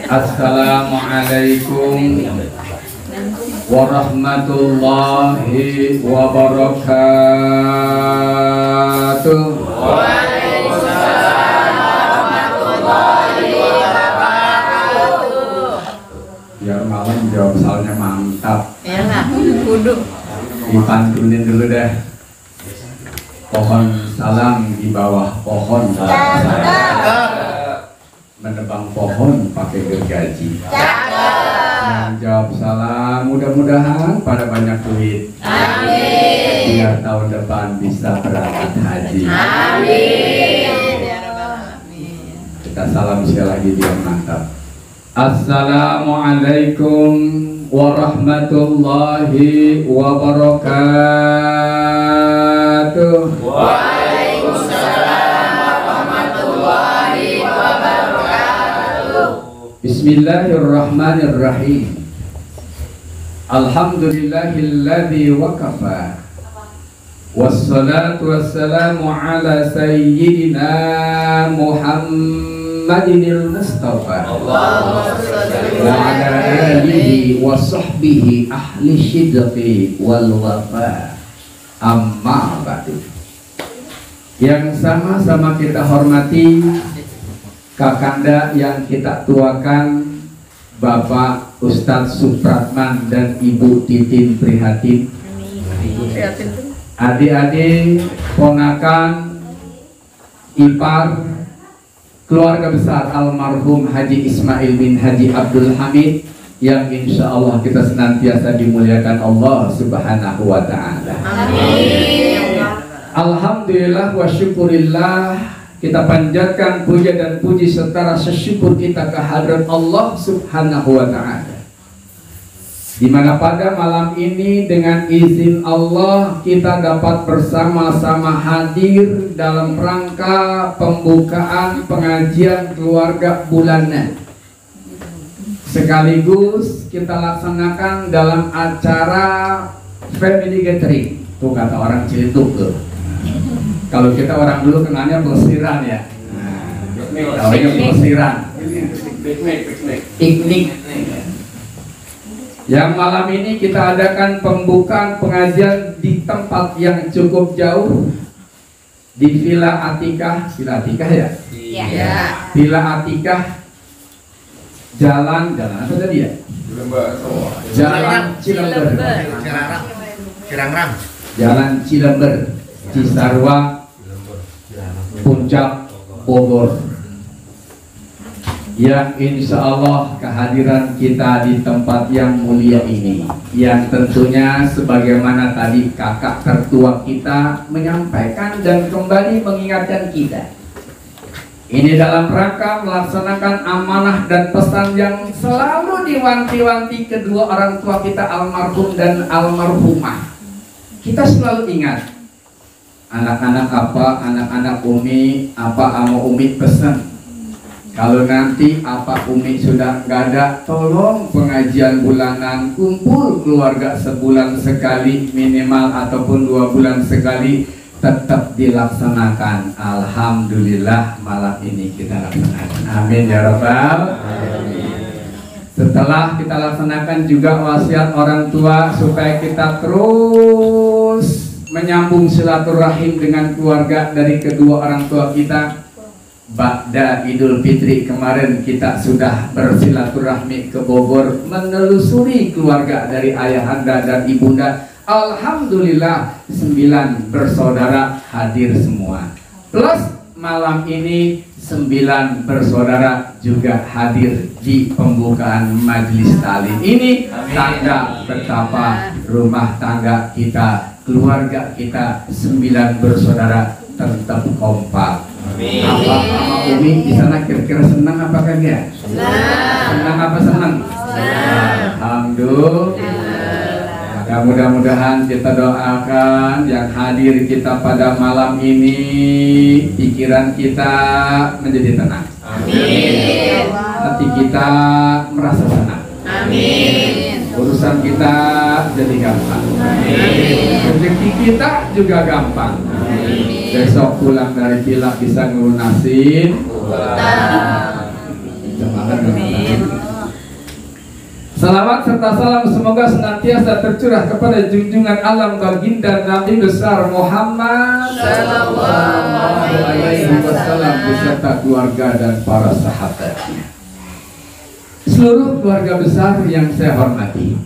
Assalamualaikum warahmatullahi wabarakatuh. Waalaikumsalam warahmatullahi wabarakatuh. Biar malam jawab soalnya mantap. Yalah, kudu. Dipantunin dulu deh. Pohon salam di bawah pohon salam. Menebang pohon pakai gergaji. Yang jawab salam mudah-mudahan pada banyak duit. Amin. Biar tahun depan bisa berangkat haji. Amin. Kita salam sekali lagi biar mantap. Assalamualaikum warahmatullahi wabarakatuh. Waalaikumsalam warahmatullahi wabarakatuh. Bismillahirrahmanirrahim. Alhamdulillahilladzi waqafa. Wassalatu wassalamu ala sayyidina Muhammadinil Mustafa Allahumma shalli wa ala alihi wa sahbihi ahli syidqi wal wafa. Amma ba'du. Yang sama-sama kita hormati kakanda yang kita tuakan, Bapak Ustadz Supratman dan Ibu Titin Prihatin, adik-adik, ponakan, ipar, keluarga besar almarhum Haji Ismail bin Haji Abdul Hamid, yang insya Allah kita senantiasa dimuliakan Allah Subhanahu wa Ta'ala. Amin. Alhamdulillah wa syukurillah, kita panjatkan puja dan puji serta rasa syukur kita kehadirat Allah Subhanahu wa Ta'ala, di mana pada malam ini dengan izin Allah kita dapat bersama-sama hadir dalam rangka pembukaan pengajian keluarga bulanan, sekaligus kita laksanakan dalam acara family gathering. Tuh kata orang Ciledug tuh. Kalau kita orang dulu kenalnya pelesiran ya. Namanya pelesiran. Piknik. Yang malam ini kita adakan pembukaan pengajian di tempat yang cukup jauh, di Villa Atikah. Villa Atikah ya? Iya. Villa Atikah, Jalan apa tadi ya? Jalan Cilember. Cirangrang. Jalan Cilember, Cisarua, Puncak, Bogor. Yang insya Allah kehadiran kita di tempat yang mulia ini, yang tentunya sebagaimana tadi kakak tertua kita menyampaikan dan kembali mengingatkan kita, ini dalam rangka melaksanakan amanah dan pesan yang selalu diwanti-wanti kedua orang tua kita almarhum dan almarhumah. Kita selalu ingat, anak-anak apa, anak-anak Umi apa, amo Umi pesan, kalau nanti apa Umi sudah nggak ada, tolong pengajian bulanan kumpul keluarga sebulan sekali minimal ataupun 2 bulan sekali tetap dilaksanakan. Alhamdulillah malam ini kita laksanakan. Amin ya Rabbal alamin. Setelah kita laksanakan juga wasiat orang tua supaya kita terus menyambung silaturahim dengan keluarga dari kedua orang tua kita. Ba'da Idul Fitri kemarin kita sudah bersilaturahmi ke Bogor, menelusuri keluarga dari ayahanda dan ibunda. Alhamdulillah 9 bersaudara hadir semua. Plus malam ini 9 bersaudara juga hadir di pembukaan majelis taklim ini. Tanda betapa rumah tangga kita, keluarga kita 9 bersaudara tetap kompak. Apa Umi di sana kira-kira senang apa kagak? Senang apa senang? Alhamdulillah. Maka mudah-mudahan kita doakan yang hadir kita pada malam ini, pikiran kita menjadi tenang. Amin. Hati kita merasa senang. Amin. Urusan kita jadi gampang. Amin. Rezeki kita juga gampang. Amin. Besok pulang dari villa bisa ngelunasin. Amin. Salawat serta salam semoga senantiasa tercurah kepada junjungan alam baginda Nabi besar Muhammad sallallahu alaihi wasallam beserta keluarga dan para sahabatnya. Seluruh keluarga besar yang saya hormati,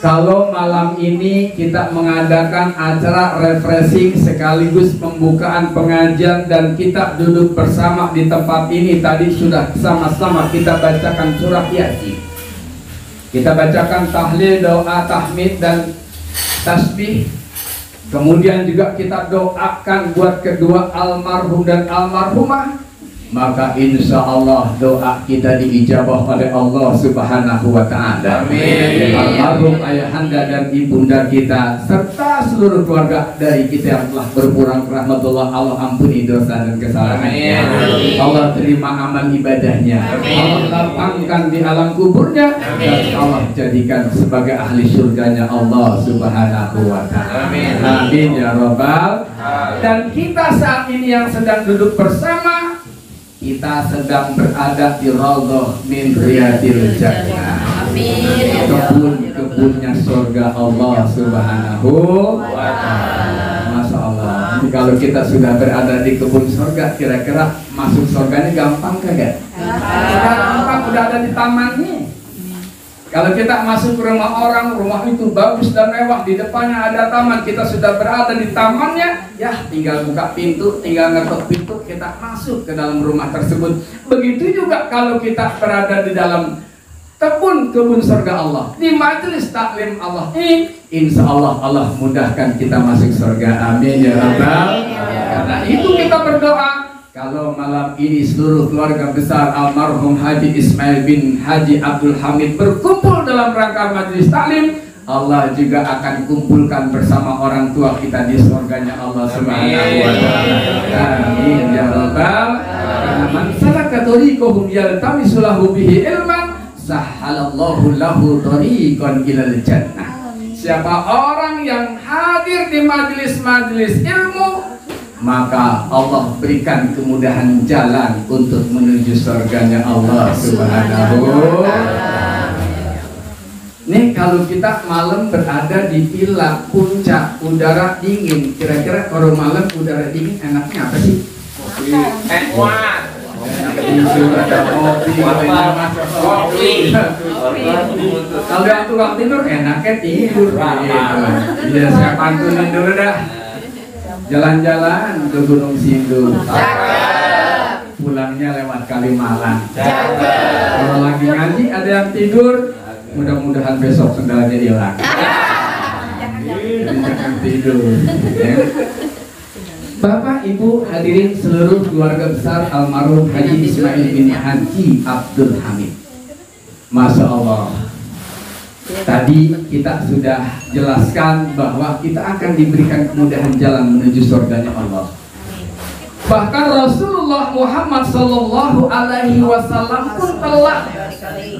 kalau malam ini kita mengadakan acara refreshing sekaligus pembukaan pengajian dan kita duduk bersama di tempat ini, tadi sudah sama-sama kita bacakan surah Yasin. Kita bacakan tahlil, doa, tahmid, dan tasbih. Kemudian juga kita doakan buat kedua almarhum dan almarhumah. Maka insya Allah doa kita diijabah oleh Allah Subhanahu wa Ta'ala. Amin. Almarhum ayahanda dan ibunda kita serta seluruh keluarga dari kita yang telah berkurang rahmatullah, Allah ampuni dosa dan kesalahannya. Amin. Allah terima amal ibadahnya. Amin. Allah lapangkan di alam kuburnya. Dan Allah jadikan sebagai ahli surganya Allah Subhanahu wa Ta'ala. Amin. Amin ya Rabbal. Dan kita saat ini yang sedang duduk bersama, kita sedang berada di Raudhah min Riyadil Jannah. Amin. Kebun-kebunnya surga Allah Subhanahu wa Ta'ala. Masya Allah. Jadi kalau kita sudah berada di kebun surga, kira-kira masuk surganya gampang kagak? Gampang, udah ada di tamannya. Kalau kita masuk ke rumah orang, rumah itu bagus dan mewah, di depannya ada taman, kita sudah berada di tamannya, ya tinggal buka pintu, tinggal ngetok pintu, kita masuk ke dalam rumah tersebut. Begitu juga kalau kita berada di dalam kebun surga Allah, di majelis taklim Allah ini, insya Allah Allah mudahkan kita masuk surga. Amin ya Rabbal. Karena itu kita berdoa. Kalau malam ini seluruh keluarga besar almarhum Haji Ismail bin Haji Abdul Hamid berkumpul dalam rangka majelis taklim, Allah juga akan kumpulkan bersama orang tua kita di surganya Allah Subhanahu wa Ta'ala. Amin ya Rabbal. Karena man salaka tariqahum yaltamisu lahu bihi ilman sahhalallahu lahu tariqan ilal jannah. Siapa orang yang hadir di majelis-majelis ilmu, maka Allah berikan kemudahan jalan untuk menuju surganya Allah Subhanahu wa Ta'ala. Nih kalau kita malam berada di villa puncak, udara dingin, kira-kira kalau malam udara dingin enaknya apa sih? Kopi. Ada kopi. Kalau yang tukang tidur enaknya tidur. Iya, saya pantunin dulu dah. Jalan-jalan ke Gunung Sindur. Pulangnya lewat Kalimalang. Kalau lagi ngaji ada yang tidur, mudah-mudahan besok sendalnya hilang. Jangan tidur. Ya. Bapak, Ibu, hadirin seluruh keluarga besar almarhum Haji Ismail bin Haji Abdul Hamid. Masya Allah. Tadi kita sudah jelaskan bahwa kita akan diberikan kemudahan jalan menuju surganya Allah. Bahkan Rasulullah Muhammad sallallahu alaihi wasallam pun telah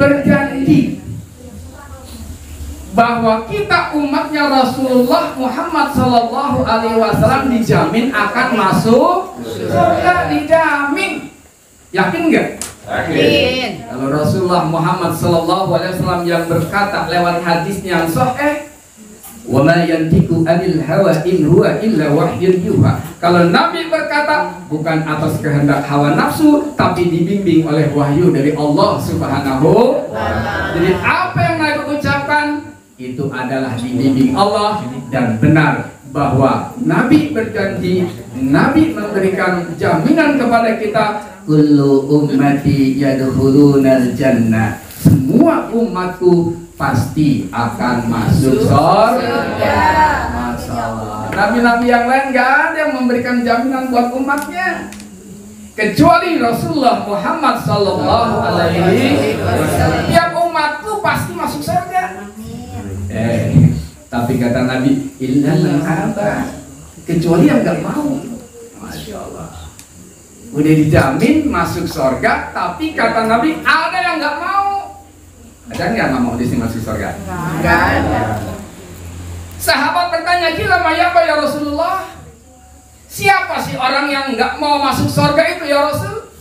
berjanji bahwa kita umatnya Rasulullah Muhammad sallallahu alaihi wasallam dijamin akan masuk surga, dijamin. Yakin nggak? Yakin. Kalau Rasulullah Muhammad sallallahu alaihi wasallam yang berkata lewat hadisnya yang sahih, "Wa ma yantiqu 'anil hawa in huwa illa wahyun yuha." Kalau Nabi berkata bukan atas kehendak hawa nafsu, tapi dibimbing oleh wahyu dari Allah Subhanahu wa Ta'ala. Jadi apa yang Nabi ucapkan itu adalah dibimbing Allah dan benar, bahwa Nabi berjanji, Nabi memberikan jaminan kepada kita, kullu ummati yadkhulunal jannah, semua umatku pasti akan masuk surga. Masalah. Nabi-nabi yang lain nggak ada yang memberikan jaminan buat umatnya kecuali Rasulullah Muhammad sallallahu alaihi wasallam. Tiap umatku pasti masuk surga. Tapi kata Nabi, illal aba, kecuali yang nggak mau. Masya Allah. Udah dijamin masuk surga, tapi kata Nabi ada yang nggak mau. Ada nggak mau di sini masuk surga? Nggak ada. Sahabat bertanya, gila apa ya Rasulullah? Siapa sih orang yang nggak mau masuk surga itu ya Rasul?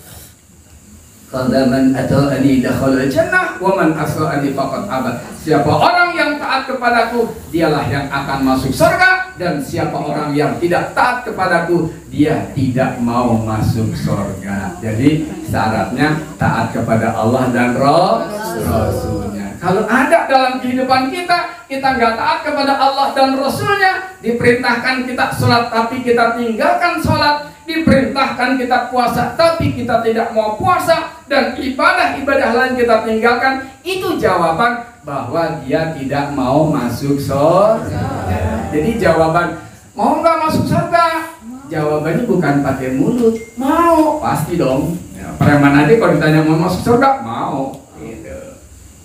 Qala man ata'ani dakhala jannah wa man asa'ani faqad abad. Siapa orang yang taat kepadaku, dialah yang akan masuk surga, dan siapa orang yang tidak taat kepadaku, dia tidak mau masuk surga. Jadi syaratnya taat kepada Allah dan Rasulnya. Kalau ada dalam kehidupan kita, kita nggak taat kepada Allah dan Rasulnya, diperintahkan kita sholat tapi kita tinggalkan sholat, diperintahkan kita puasa tapi kita tidak mau puasa, dan ibadah-ibadah lain kita tinggalkan, itu jawaban bahwa dia tidak mau masuk surga. Jadi jawaban mau nggak masuk surga, jawabannya bukan pakai mulut, mau pasti dong. Ya, preman aja kalau ditanya mau masuk surga mau gitu.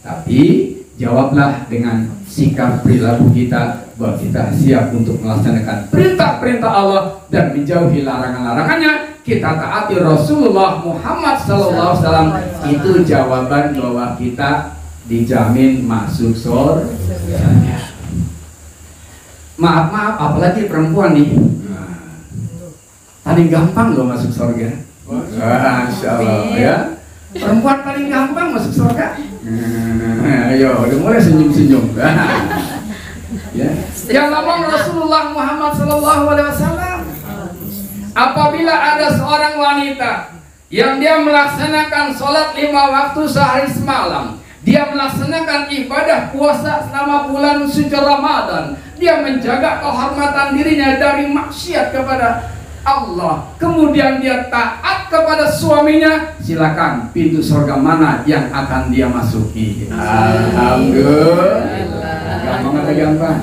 Tapi jawablah dengan sikap perilaku kita bahwa kita siap untuk melaksanakan perintah-perintah Allah dan menjauhi larangan-larangannya. Kita taati Rasulullah Muhammad SAW. Itu jawaban bahwa kita dijamin masuk surga. Maaf, apalagi perempuan nih. Paling gampang loh masuk surga. Masya Allah ya. Perempuan paling gampang masuk surga. Ayo, udah mulai senyum-senyum. Ya. Yang ngomong Rasulullah Muhammad SAW. Apabila ada seorang wanita yang dia melaksanakan sholat 5 waktu sehari semalam, dia melaksanakan ibadah puasa selama bulan suci Ramadan, dia menjaga kehormatan dirinya dari maksiat kepada Allah, kemudian dia taat kepada suaminya, silakan pintu surga mana yang akan dia masuki. Alhamdulillah. Gampang atau gampang?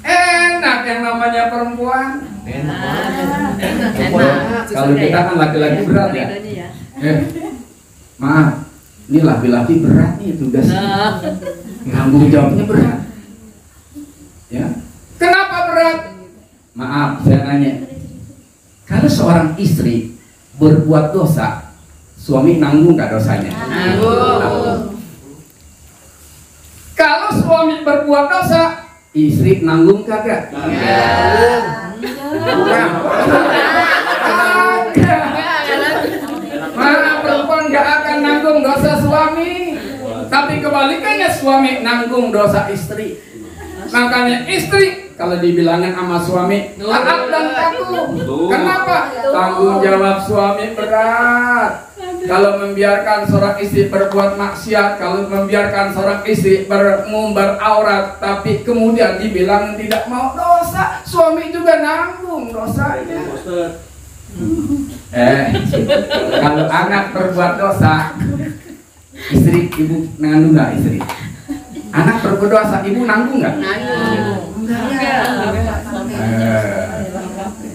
Enak yang namanya perempuan. Kalau kita kan laki-laki berat ya. Maaf, ini laki-laki berat nih tugasnya. Tanggung jawabnya berat. Ya. Kenapa berat? Maaf, saya nanya. Kalau seorang istri berbuat dosa, suami nanggung nggak dosanya? Nanggung. Kalau suami berbuat dosa, istri nanggung kagak? Mana perempuan nggak akan nanggung dosa suami, tapi kebalikannya suami nanggung dosa istri. Makanya istri kalau dibilangin sama suami taat dan patuh. Kenapa? Tanggung jawab suami berat. Kalau membiarkan seorang istri berbuat maksiat, kalau membiarkan seorang istri mengumbar aurat, tapi kemudian dibilang tidak mau dosa, suami juga nanggung dosanya. Kalau anak berbuat dosa, istri, ibu nanggung nggak istri? Anak berbuat dosa, ibu nanggung nggak? Nanggung.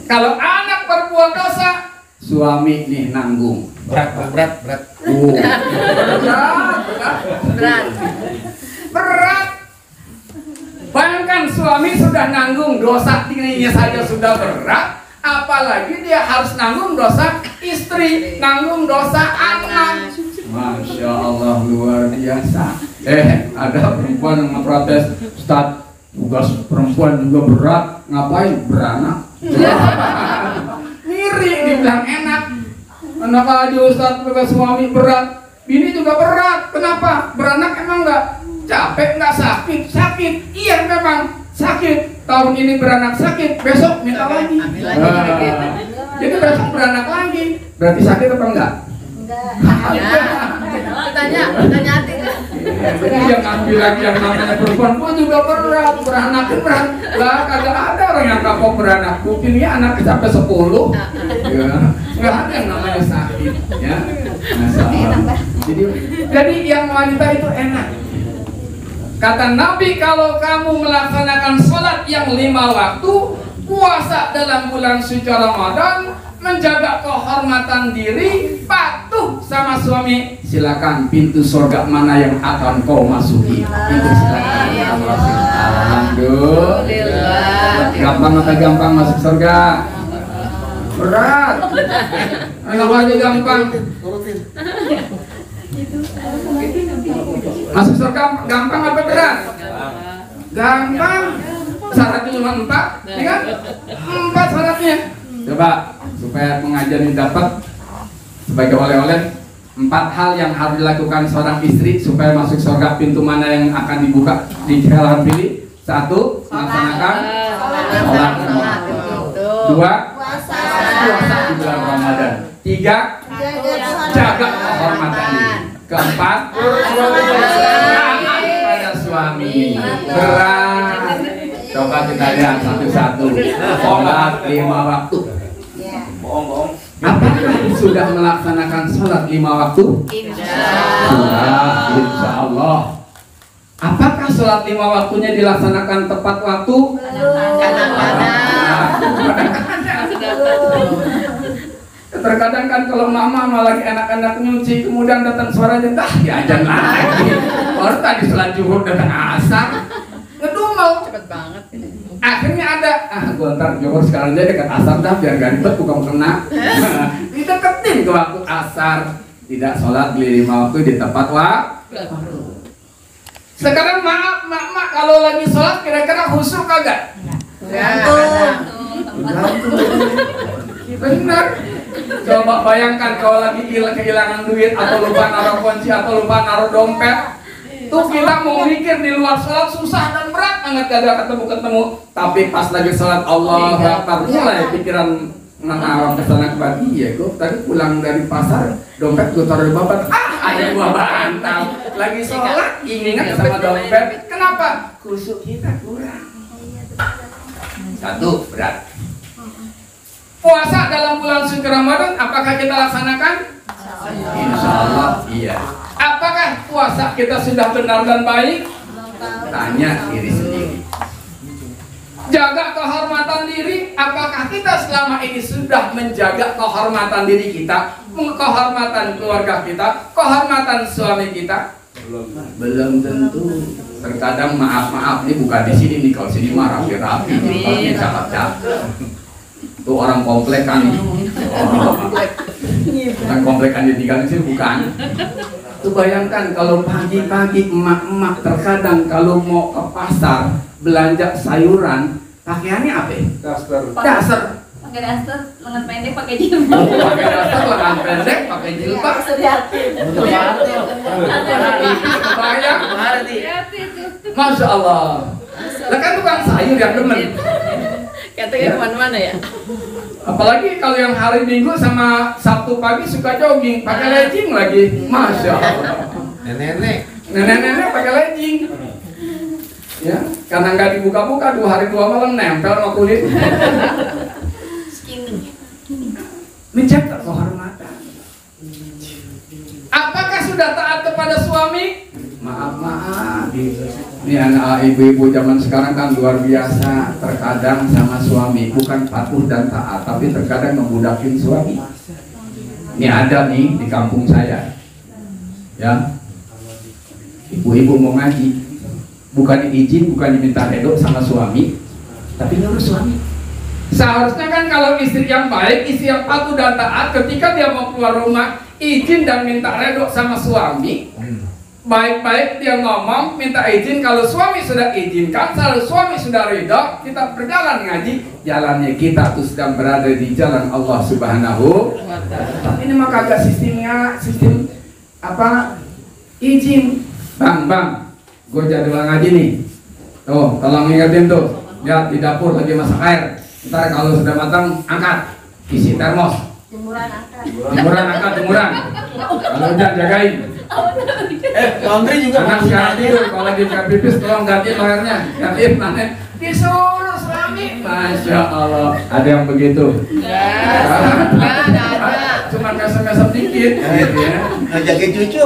Kalau anak berbuat dosa, suami nih nanggung. Berat. Berat. Bayangkan suami sudah nanggung dosa dirinya saja sudah berat, apalagi dia harus nanggung dosa istri, nanggung dosa anak. Masya Allah, luar biasa. Ada perempuan yang memprotes, Ustaz, tugas perempuan juga berat, ngapain beranak? Ngiri, dibilang enak. Kenapa aja Ustaz tugas suami berat, bini juga berat. Kenapa? Beranak emang nggak capek, nggak sakit? Sakit, iya memang sakit. Tahun ini beranak sakit, besok minta lagi. Jadi besok beranak lagi, berarti sakit apa enggak? Tanya hati kan? Jadi yang bilang yang namanya perempuan pun juga berat, beranak berat. Lah kagak ada orang yang kapok beranak. Mungkin ya anak sampai 10. Ya, nggak ada yang namanya sakit. Ya, masalah. Jadi yang wanita itu enak. Kata Nabi, kalau kamu melaksanakan sholat yang 5 waktu, puasa dalam bulan suci Ramadan, menjaga kehormatan diri, patuh sama suami, silakan pintu surga mana yang akan kau masuki. Itu silakan. Alhamdulillah. Gampang atau gampang masuk surga? Berat. Enak aja gampang. Masuk surga gampang apa berat? Gampang. Syaratnya cuma 4, ya kan? 4 syaratnya. Coba supaya pengajian ini dapat sebagai oleh-oleh 4 hal yang harus dilakukan seorang istri supaya masuk surga. Pintu mana yang akan dibuka di jalan pilih? 1. Melaksanakan sholat 2. Puasa di bulan Ramadan. 3. Jaga kehormatan diri. 4. Pada suami. Berat. Coba kita lihat satu-satu. Sholat 5 waktu. Bohong. Apakah sudah melaksanakan sholat 5 waktu? Sudah, insya Allah. Apakah sholat 5 waktunya dilaksanakan tepat waktu? Terkadang kan kalau mama lagi anak-anak nyuci, kemudian datang suara jentah, diajan lagi. Baru tadi sholat zuhur datang asar, ngedumel. Cepet banget. Akhirnya ada, gue ntar Johor sekarang aja dekat asar dah biar gak ribet bukan kena. Dideketin ke waktu asar, tidak sholat beli 5 waktu di tepat waktu. Sekarang maaf mak kalau lagi sholat kira-kira khusyuk kagak? Benar. Coba bayangkan kalau lagi kehilangan duit atau lupa naruh kunci atau lupa naruh dompet. Tuh kita mau mikir di luar sholat susah dan berat banget kagak ketemu. Tapi pas lagi sholat Allah Akbar mulai pikiran mengarah ke sana kembali. Iya gue tadi pulang dari pasar dompet gue taruh di babat. Ada gua bantal. Lagi sholat ingat sama dompet. Kenapa? Khusyuk kita kurang. 1 berat. Puasa dalam bulan suci Ramadan apakah kita laksanakan? Insya Allah iya. Apakah puasa kita sudah benar dan baik? Tanya diri sendiri. Jaga kehormatan diri, apakah kita selama ini sudah menjaga kehormatan diri kita, kehormatan keluarga kita, kehormatan suami kita? Belum tentu. Terkadang maaf ini bukan di sini nih, kalau sini mah rapi-rapi, kalau ini cakep-cakep. Itu orang komplek kan? Bukan komplek kan ditinggal di sini bukan. Tuh bayangkan kalau pagi-pagi emak-emak terkadang kalau mau ke pasar belanja sayuran pakaiannya apa? Dasar. Pakai daster, lengan pendek, pakai jilbab. Pakai dasar, lengan pendek, pakai jilbab. Bayang. Masya Allah. Lah kan tukang sayur yang demen. Katanya kemana-mana ya? Apalagi kalau yang hari Minggu sama Sabtu pagi suka jogging, pakai legging lagi. Masya Allah. Nenek-nenek pakai legging. Ya, karena nggak dibuka-buka 2 hari 2 malam nempel sama kulit. Menjaga kehormatan. Apakah sudah taat kepada suami? Maaf. Ini anak ibu-ibu zaman sekarang kan luar biasa. Terkadang sama suami bukan patuh dan taat, tapi terkadang membudakin suami. Ini ada nih di kampung saya. Ya, ibu-ibu mau ngaji, bukan diizin, bukan diminta redo sama suami, tapi nyuruh suami. Seharusnya kan kalau istri yang baik, istri yang patuh dan taat, ketika dia mau keluar rumah, izin dan minta redo sama suami. Baik-baik dia ngomong, minta izin. Kalau suami sudah izinkan, kalau suami sudah ridho, kita berjalan ngaji. Jalannya kita tuh sedang berada di jalan Allah Subhanahu. Tapi ini mah kagak sistem apa? Izin. Bang, gue jadwal ngaji nih. Tuh, tolong ingetin tuh. Ya di dapur lagi masak air. Ntar kalau sudah matang, angkat. Isi termos. Jemuran angkat. Jemuran. Kalau hujan jagain. Laundry juga anak sekarang tidur, kalau lagi buka pipis tolong gantiin airnya, gantiin nanti disuruh suami. Masya Allah, ada yang begitu? Ada. Cuma mesem-mesem dikit, gitu ya. ngajakin cucu.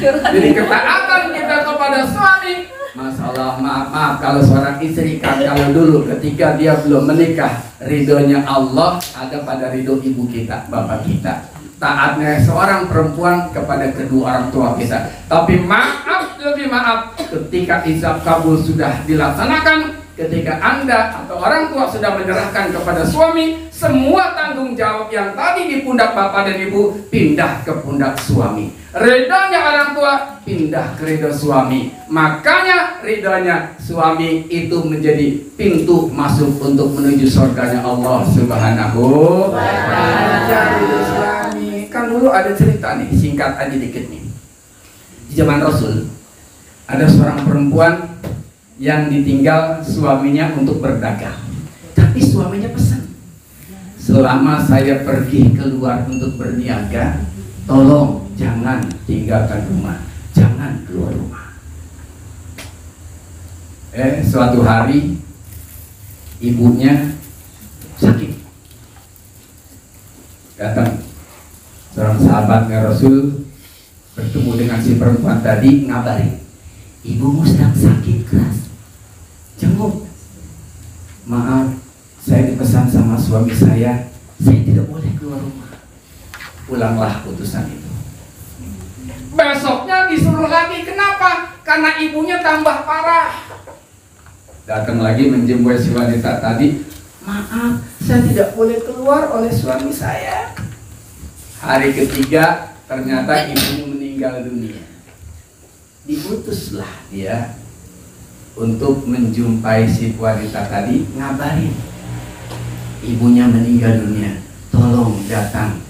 Jadi ketaatan kita kepada suami. Masalah maaf kalau seorang istri kan kalau dulu ketika dia belum menikah, ridhonya Allah ada pada ridho ibu kita, bapak kita. Taatnya seorang perempuan kepada kedua orang tua kita. Tapi maaf, lebih maaf ketika ijab kabul sudah dilaksanakan, ketika Anda atau orang tua sudah menyerahkan kepada suami, semua tanggung jawab yang tadi di pundak bapak dan ibu pindah ke pundak suami. Ridhonya orang tua pindah ke ridho suami. Makanya ridhonya suami itu menjadi pintu masuk untuk menuju surganya Allah Subhanahu wa Ta'ala. Ridho suami. Kan dulu ada cerita nih, singkat aja dikit nih. Di zaman Rasul ada seorang perempuan yang ditinggal suaminya untuk berdagang. Tapi suaminya pesan, selama saya pergi keluar untuk berniaga, tolong jangan tinggalkan rumah, jangan keluar rumah. Suatu hari ibunya sakit. Datang seorang sahabatnya Rasul, bertemu dengan si perempuan tadi, ngabarin, ibumu sedang sakit keras, jenguk. Maaf, saya dipesan sama suami saya tidak boleh keluar rumah. Pulanglah putusan itu. Besoknya disuruh lagi, kenapa? Karena ibunya tambah parah. Datang lagi menjemput si wanita tadi, maaf, saya tidak boleh keluar oleh suami saya. Hari ketiga ternyata ibunya meninggal dunia. Diutuslah dia untuk menjumpai si wanita tadi, ngabarin ibunya meninggal dunia, tolong datang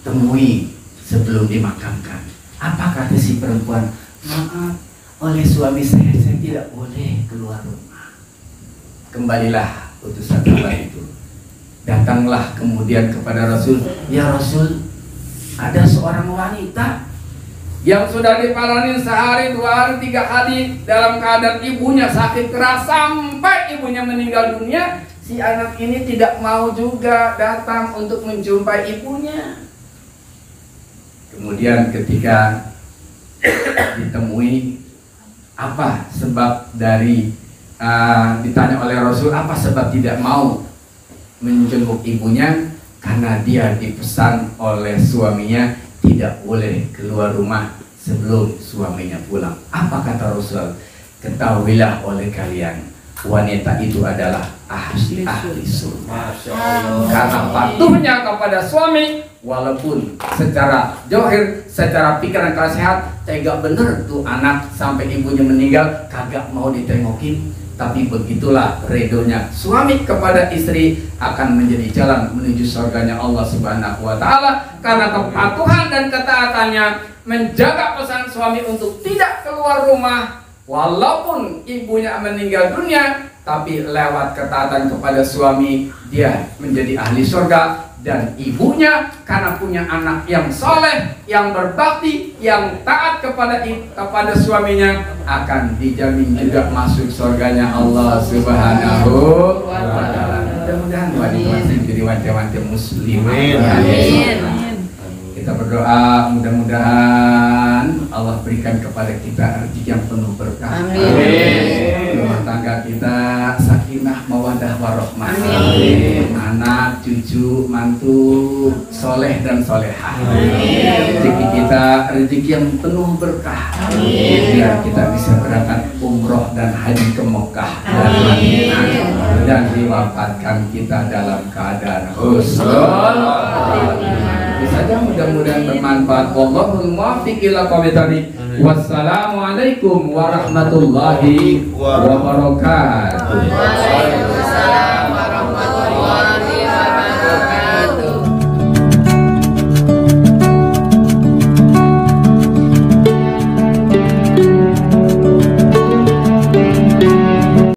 temui sebelum dimakamkan. Apa kata si perempuan? Maaf, oleh suami saya tidak boleh keluar rumah. Kembalilah utusan kabar itu. Datanglah kemudian kepada Rasul, ya Rasul, ada seorang wanita yang sudah dipalanin sehari, 2 hari, 3 hari dalam keadaan ibunya sakit keras sampai ibunya meninggal dunia. Si anak ini tidak mau juga datang untuk menjumpai ibunya. Kemudian ketika ditemui, apa sebab dari ditanya oleh Rasul, apa sebab tidak mau menjenguk ibunya? Karena dia dipesan oleh suaminya tidak boleh keluar rumah sebelum suaminya pulang. Apa kata Rasul? Ketahuilah oleh kalian, wanita itu adalah ahli surga. Karena patuhnya kepada suami, walaupun secara johir, secara pikiran kalau sehat, tega bener tuh anak sampai ibunya meninggal kagak mau ditengokin. Tapi begitulah redonya suami kepada istri akan menjadi jalan menuju surganya Allah Subhanahu wa Ta'ala. Karena kepatuhan dan ketaatannya menjaga pesan suami untuk tidak keluar rumah walaupun ibunya meninggal dunia, tapi lewat ketaatan kepada suami dia menjadi ahli surga. Dan ibunya karena punya anak yang soleh, yang berbakti, yang taat kepada suaminya, akan dijamin juga masuk surganya Allah Subhanahu wa Ta'ala. Mudah-mudahan wanita menjadi wanita muslimah. Kita berdoa mudah-mudahan Allah berikan kepada kita rezeki yang penuh berkah. Amin. Rumah tangga kita sakinah mawaddah warahmah. Amin. Anak, cucu, mantu soleh dan solehah. Rezeki kita rezeki yang penuh berkah. Amin. Biar kita bisa berangkat umroh dan haji ke Mekah dan Madinah dan diwafatkan kita dalam keadaan husnul khotimah. Saja mudah-mudahan bermanfaat. Wallahul muwaffiq ila aqwamit thoriq. Wassalamualaikum warahmatullahi wabarakatuh.